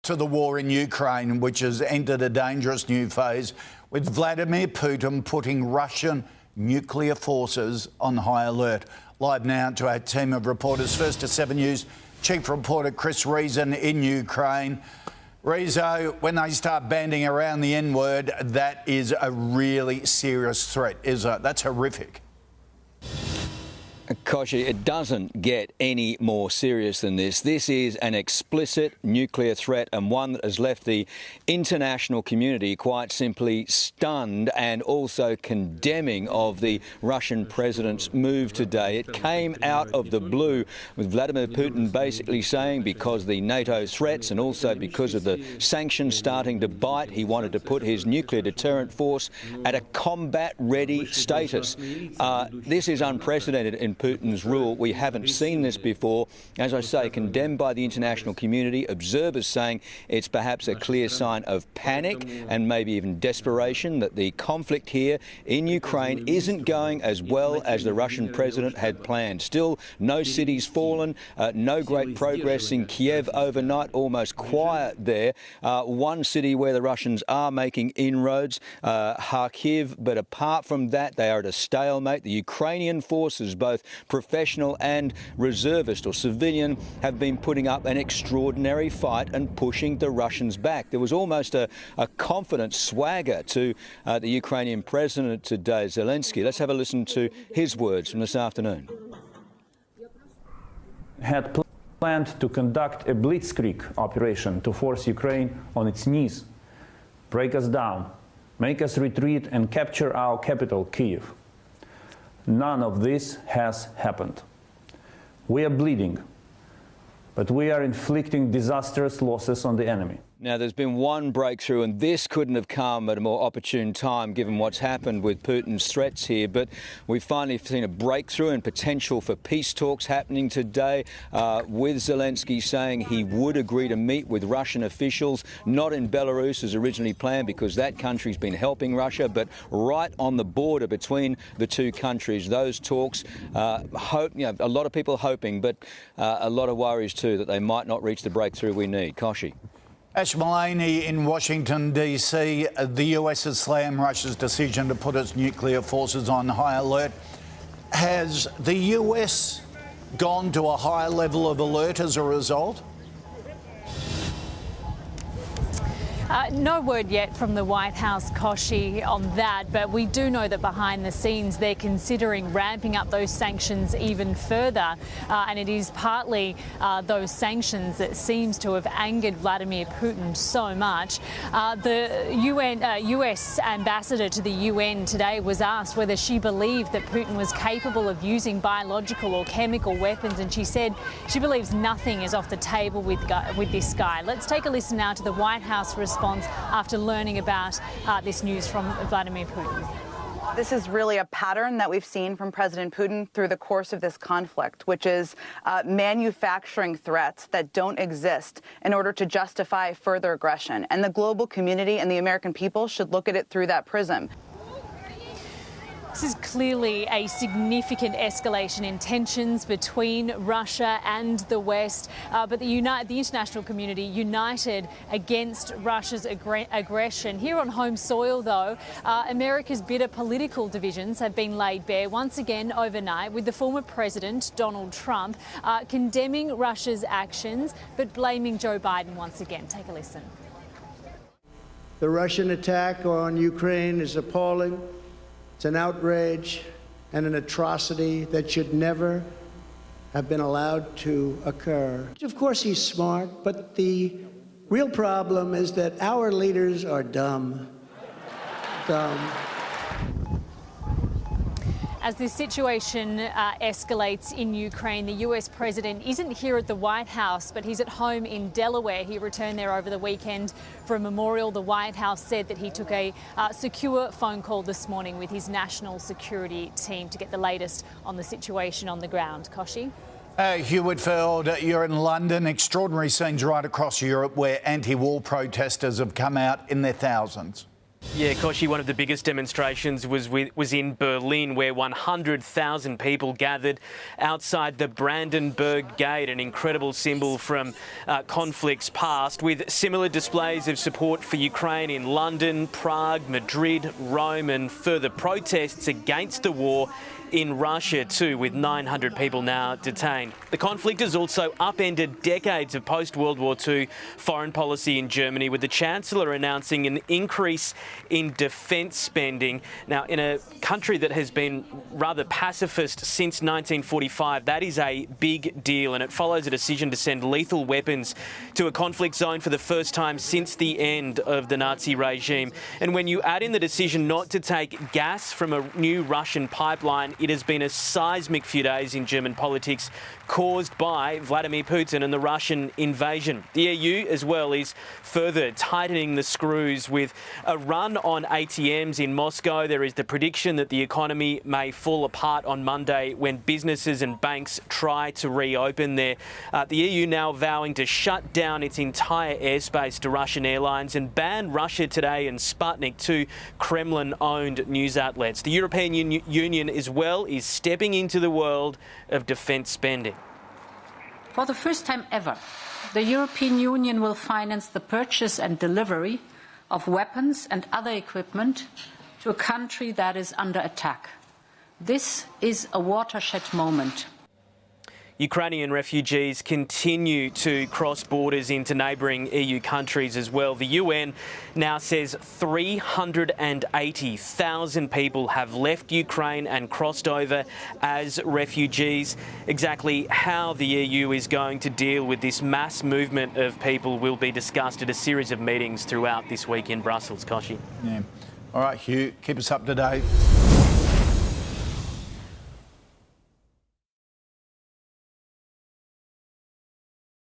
To the war in Ukraine, which has entered a dangerous new phase, with Vladimir Putin putting Russian nuclear forces on high alert. Live now to our team of reporters. First to 7 News Chief Reporter Chris Reason in Ukraine. Rezo, when they start banding around the N-word, that is a really serious threat, isn't it? That's horrific. Kochie, it doesn't get any more serious than this. This is an explicit nuclear threat, and one that has left the international community quite simply stunned and also condemning of the Russian president's move today. It came out of the blue, with Vladimir Putin basically saying because the NATO threats and also because of the sanctions starting to bite, he wanted to put his nuclear deterrent force at a combat-ready status. This is unprecedented in Putin's rule. We haven't seen this before. As I say, condemned by the international community, observers saying it's perhaps a clear sign of panic and maybe even desperation that the conflict here in Ukraine isn't going as well as the Russian president had planned. Still, no cities fallen, no great progress in Kiev overnight, almost quiet there. One city where the Russians are making inroads, Kharkiv, but apart from that, they are at a stalemate. The Ukrainian forces, both professional and reservist or civilian, have been putting up an extraordinary fight and pushing the Russians back. There was almost a confident swagger to the Ukrainian president today, Zelensky. Let's have a listen to his words from this afternoon. Had planned to conduct a blitzkrieg operation to force Ukraine on its knees, break us down, make us retreat and capture our capital, Kyiv. None of this has happened. We are bleeding, but we are inflicting disastrous losses on the enemy. Now, there's been one breakthrough, and this couldn't have come at a more opportune time given what's happened with Putin's threats here. But we've finally seen a breakthrough and potential for peace talks happening today, with Zelensky saying he would agree to meet with Russian officials, not in Belarus as originally planned, because that country's been helping Russia, but right on the border between the two countries. Those talks, a lot of people hoping, but a lot of worries too that they might not reach the breakthrough we need. Kochie. Ash Mullaney in Washington, D.C. The US has slammed Russia's decision to put its nuclear forces on high alert. Has the US gone to a higher level of alert as a result? No word yet from the White House, Kochie, on that, but we do know that behind the scenes they're considering ramping up those sanctions even further, and it is partly those sanctions that seems to have angered Vladimir Putin so much. The US ambassador to the UN today was asked whether she believed that Putin was capable of using biological or chemical weapons, and she said she believes nothing is off the table with this guy. Let's take a listen now to the White House response after learning about this news from Vladimir Putin. This is really a pattern that we've seen from President Putin through the course of this conflict, which is manufacturing threats that don't exist in order to justify further aggression. And the global community and the American people should look at it through that prism. This is clearly a significant escalation in tensions between Russia and the West, but the international community united against Russia's aggression. Here on home soil, though, America's bitter political divisions have been laid bare once again overnight, with the former president, Donald Trump, condemning Russia's actions but blaming Joe Biden once again. Take a listen. The Russian attack on Ukraine is appalling. It's an outrage and an atrocity that should never have been allowed to occur. Of course, he's smart, but the real problem is that our leaders are dumb. As the situation escalates in Ukraine, the US president isn't here at the White House, but he's at home in Delaware. He returned there over the weekend for a memorial. The White House said that he took a secure phone call this morning with his national security team to get the latest on the situation on the ground. Kochie? Hugh Whitfield, you're in London. Extraordinary scenes right across Europe where anti-war protesters have come out in their thousands. Yeah, Koshi, one of the biggest demonstrations was in Berlin, where 100,000 people gathered outside the Brandenburg Gate, an incredible symbol from conflicts past, with similar displays of support for Ukraine in London, Prague, Madrid, Rome, and further protests against the war in Russia too, with 900 people now detained. The conflict has also upended decades of post-World War II foreign policy in Germany, with the Chancellor announcing an increase in defence spending. Now, in a country that has been rather pacifist since 1945, that is a big deal, and it follows a decision to send lethal weapons to a conflict zone for the first time since the end of the Nazi regime. And when you add in the decision not to take gas from a new Russian pipeline, it has been a seismic few days in German politics, caused by Vladimir Putin and the Russian invasion. The EU as well is further tightening the screws with a run on ATMs in Moscow. There is the prediction that the economy may fall apart on Monday when businesses and banks try to reopen there. The EU now vowing to shut down its entire airspace to Russian airlines and ban Russia Today and Sputnik, two Kremlin-owned news outlets. The European Union as well is stepping into the world of defence spending. For the first time ever, the European Union will finance the purchase and delivery of weapons and other equipment to a country that is under attack. This is a watershed moment. Ukrainian refugees continue to cross borders into neighbouring EU countries as well. The UN now says 380,000 people have left Ukraine and crossed over as refugees. Exactly how the EU is going to deal with this mass movement of people will be discussed at a series of meetings throughout this week in Brussels. Koshi. Yeah. All right, Hugh, keep us up to date.